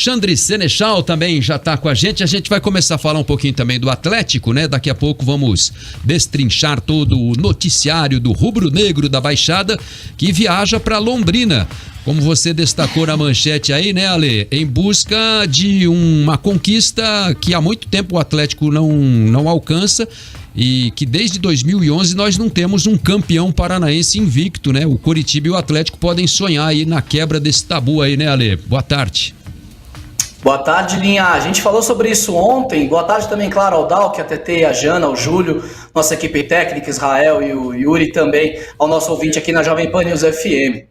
Alexandre Senechal também já está com a gente vai começar a falar um pouquinho também do Atlético, né? Daqui a pouco vamos destrinchar todo o noticiário do rubro-negro da Baixada, que viaja para Londrina. Como você destacou na manchete aí, né, Ale? Em busca de uma conquista que há muito tempo o Atlético não alcança e que desde 2011 nós não temos um campeão paranaense invicto, né? O Coritiba e o Atlético podem sonhar aí na quebra desse tabu aí, né, Ale? Boa tarde. Boa tarde, Linha. A gente falou sobre isso ontem. Boa tarde também, claro, ao Dalk, a TT, a Jana, ao Júlio, nossa equipe técnica, Israel e o Yuri também, ao nosso ouvinte aqui na Jovem Pan News FM.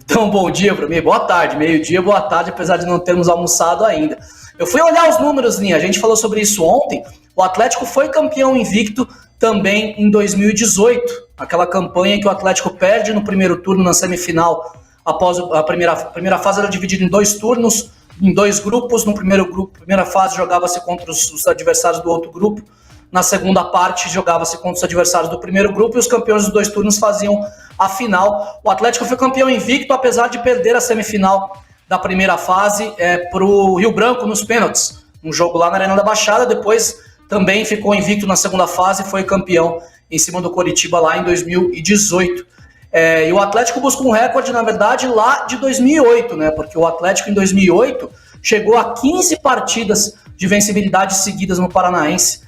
Então, bom dia para mim, boa tarde, meio-dia, boa tarde, apesar de não termos almoçado ainda. Eu fui olhar os números, Linha, a gente falou sobre isso ontem. O Atlético foi campeão invicto também em 2018, aquela campanha em que o Atlético perde no primeiro turno na semifinal, após a primeira fase era dividida em 2 turnos, em 2 grupos. No primeiro grupo, primeira fase jogava-se contra os adversários do outro grupo, na segunda parte jogava-se contra os adversários do primeiro grupo e os campeões dos 2 turnos faziam a final. O Atlético foi campeão invicto, apesar de perder a semifinal da primeira fase para o Rio Branco nos pênaltis, um jogo lá na Arena da Baixada. Depois também ficou invicto na segunda fase e foi campeão em cima do Coritiba lá em 2018. E o Atlético busca um recorde, na verdade, lá de 2008, né? Porque o Atlético em 2008 chegou a 15 partidas de vencibilidade seguidas no Paranaense,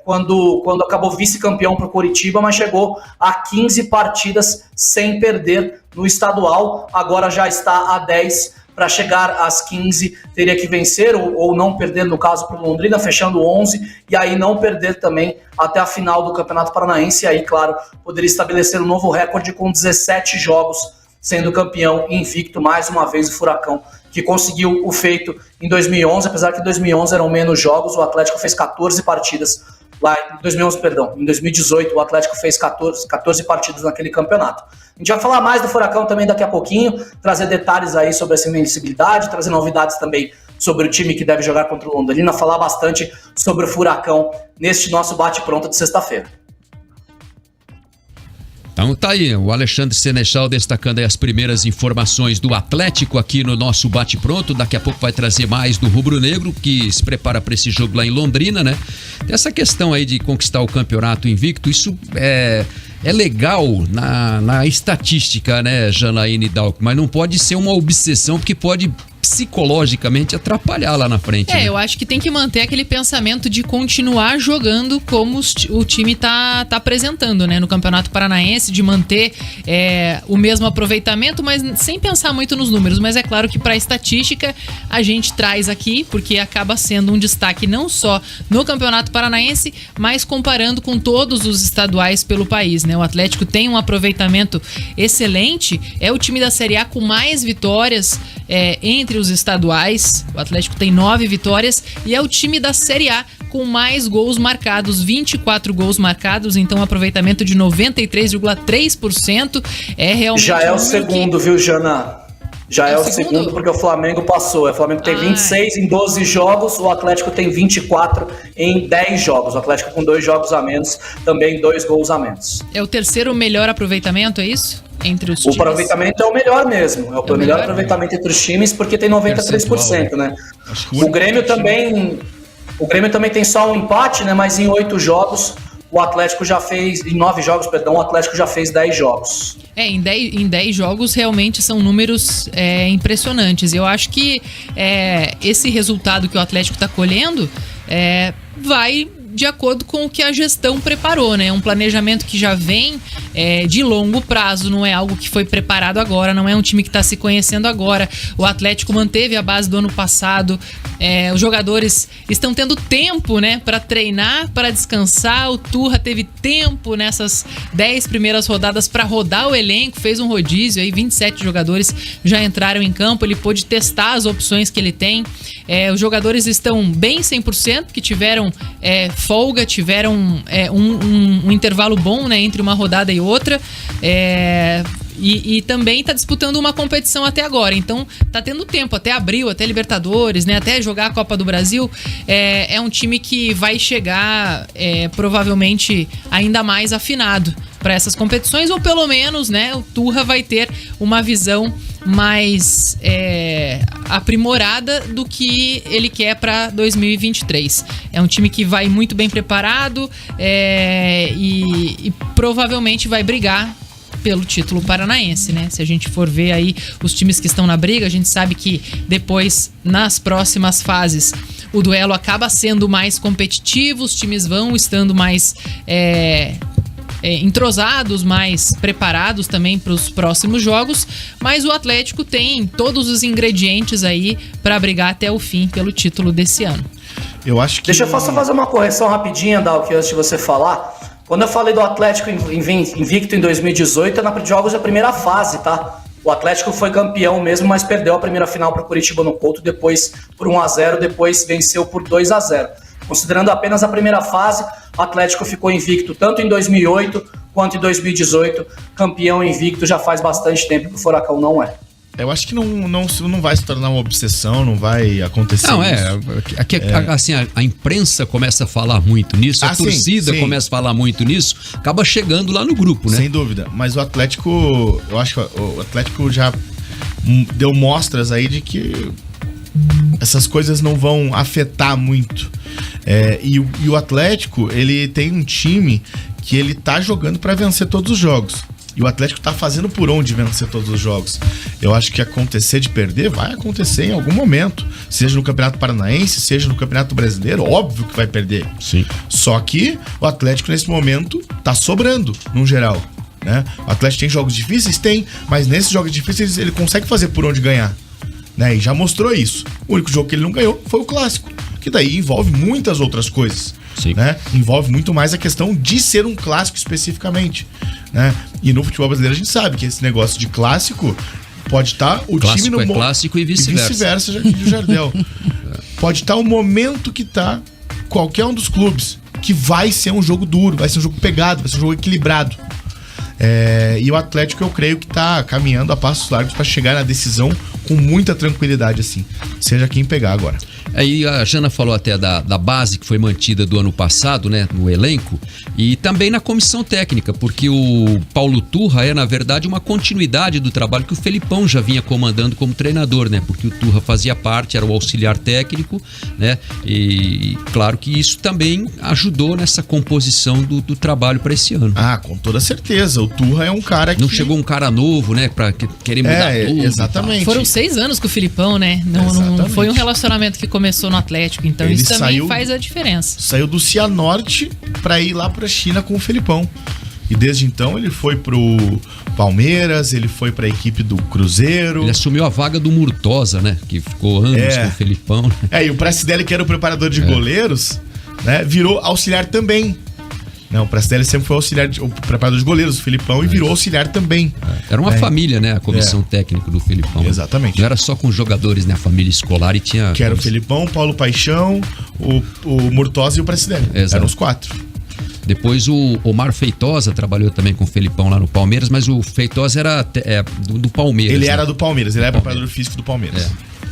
quando acabou vice-campeão para o Coritiba, mas chegou a 15 partidas sem perder no estadual. Agora já está a 10. Para chegar às 15 teria que vencer ou não perder, no caso, para o Londrina, fechando 11, e aí não perder também até a final do Campeonato Paranaense. E aí, claro, poderia estabelecer um novo recorde com 17 jogos sendo campeão invicto. Mais uma vez o Furacão, que conseguiu o feito em 2011, apesar que em 2011 eram menos jogos. O Atlético fez 14 partidas lá em 2011, perdão, em 2018 o Atlético fez 14 partidas naquele campeonato. A gente vai falar mais do Furacão também daqui a pouquinho, trazer detalhes aí sobre essa invencibilidade, trazer novidades também sobre o time que deve jogar contra o Londrina, falar bastante sobre o Furacão neste nosso bate-pronto de sexta-feira. Então tá aí, o Alexandre Senechal destacando aí as primeiras informações do Atlético aqui no nosso bate-pronto. Daqui a pouco vai trazer mais do Rubro Negro, que se prepara para esse jogo lá em Londrina, né? Essa questão aí de conquistar o campeonato invicto, isso é legal na estatística, né, Janaíne Dalk? Mas não pode ser uma obsessão, porque pode psicologicamente atrapalhar lá na frente. Né? Eu acho que tem que manter aquele pensamento de continuar jogando como o time tá apresentando, né, no Campeonato Paranaense, de manter o mesmo aproveitamento, mas sem pensar muito nos números. Mas é claro que para a estatística a gente traz aqui, porque acaba sendo um destaque não só no Campeonato Paranaense, mas comparando com todos os estaduais pelo país, né? O Atlético tem um aproveitamento excelente, é o time da Série A com mais vitórias entre os estaduais. O Atlético tem 9 vitórias e é o time da Série A com mais gols marcados, 24 gols marcados, então um aproveitamento de 93,3%. Realmente já é o segundo, viu, Jana? Já é o segundo porque o Flamengo passou. O Flamengo tem 26 em 12 jogos, o Atlético tem 24 em 10 jogos. O Atlético com 2 jogos a menos, também 2 gols a menos. É o terceiro melhor aproveitamento, é isso? Entre os times? O aproveitamento é o melhor mesmo. É o melhor aproveitamento entre os times, porque tem 93%, né? O Grêmio também tem só um empate, né? Mas em 8 jogos, o Atlético já fez... Em 9 jogos, perdão, o Atlético já fez 10 jogos. Em 10 jogos realmente são números impressionantes. Eu acho que esse resultado que o Atlético está colhendo vai de acordo com o que a gestão preparou, né? Um planejamento que já vem de longo prazo, não é algo que foi preparado agora, não é um time que está se conhecendo agora. O Atlético manteve a base do ano passado, os jogadores estão tendo tempo, né, para treinar, para descansar. O Turra teve tempo nessas 10 primeiras rodadas para rodar o elenco, fez um rodízio, aí 27 jogadores já entraram em campo, ele pôde testar as opções que ele tem. Os jogadores estão bem 100%, que tiveram folga, tiveram um intervalo bom, né, entre uma rodada e outra, e também tá disputando uma competição até agora, então tá tendo tempo até abril, até Libertadores, né, até jogar a Copa do Brasil. É um time que vai chegar provavelmente ainda mais afinado essas competições, ou pelo menos, né, o Turra vai ter uma visão mais aprimorada do que ele quer para 2023. É um time que vai muito bem preparado e provavelmente vai brigar pelo título paranaense, né? Se a gente for ver aí os times que estão na briga, a gente sabe que depois, nas próximas fases, o duelo acaba sendo mais competitivo, os times vão estando mais entrosados, mais preparados também para os próximos jogos, mas o Atlético tem todos os ingredientes aí para brigar até o fim pelo título desse ano. Eu acho que... Deixa eu só fazer uma correção rapidinha, Dalk, antes de você falar. Quando eu falei do Atlético invicto em 2018, é na jogos da primeira fase, tá? O Atlético foi campeão mesmo, mas perdeu a primeira final para o Curitiba no Couto, depois por 1-0, depois venceu por 2-0. Considerando apenas a primeira fase, o Atlético ficou invicto tanto em 2008 quanto em 2018. Campeão invicto já faz bastante tempo que o Furacão não é. Eu acho que não vai se tornar uma obsessão, não vai acontecer não, isso. Assim, a imprensa começa a falar muito nisso, a torcida começa a falar muito nisso, acaba chegando lá no grupo, né? Sem dúvida, mas o Atlético, eu acho que o Atlético já deu mostras aí de que essas coisas não vão afetar muito. E o Atlético, ele tem um time que ele tá jogando para vencer todos os jogos. E o Atlético tá fazendo por onde vencer todos os jogos. Eu acho que acontecer de perder vai acontecer em algum momento. Seja no Campeonato Paranaense, seja no Campeonato Brasileiro, óbvio que vai perder. Sim. Só que o Atlético nesse momento tá sobrando, no geral, né? O Atlético tem jogos difíceis? Tem, mas nesses jogos difíceis ele consegue fazer por onde ganhar, né? E já mostrou isso. O único jogo que ele não ganhou foi o Clássico, que daí envolve muitas outras coisas. Sim. Né? Envolve muito mais a questão de ser um clássico especificamente, né? E no futebol brasileiro a gente sabe que esse negócio de clássico pode estar o clássico time no clássico e vice-versa. Já do Jardel. Pode estar o momento que tá qualquer um dos clubes, que vai ser um jogo duro, vai ser um jogo pegado, vai ser um jogo equilibrado. E o Atlético, eu creio que tá caminhando a passos largos para chegar na decisão com muita tranquilidade, assim, seja quem pegar agora. Aí a Jana falou até da base que foi mantida do ano passado, né, no elenco, e também na comissão técnica, porque o Paulo Turra é, na verdade, uma continuidade do trabalho que o Felipão já vinha comandando como treinador, né, porque o Turra fazia parte, era o auxiliar técnico, né, e claro que isso também ajudou nessa composição do trabalho para esse ano. Ah, com toda certeza, o Turra é um cara que... Não chegou um cara novo, né, para querer mudar tudo. Exatamente. Foram 6 anos com o Filipão, né, não foi um relacionamento que começou no Atlético, então ele isso também faz a diferença. Saiu do Cianorte pra ir lá pra China com o Felipão. E desde então ele foi pro Palmeiras, ele foi pra equipe do Cruzeiro. Ele assumiu a vaga do Murtosa, né? Que ficou anos com o Felipão. E o Pracidelli, que era o preparador de goleiros, né? Virou auxiliar também. Não, o Pracidelli sempre foi auxiliar, o preparador de goleiros, o Felipão, e virou auxiliar também. Era uma família, né? A comissão técnica do Felipão. Exatamente. Não era só com jogadores, né? A família escolar e tinha... Que era o Felipão, Paulo Paixão, o Murtosa e o Pracidelli. Exato. Eram os 4. Depois o Omar Feitosa trabalhou também com o Felipão lá no Palmeiras, mas o Feitosa era do Palmeiras. Ele era do Palmeiras, ele era preparador físico do Palmeiras.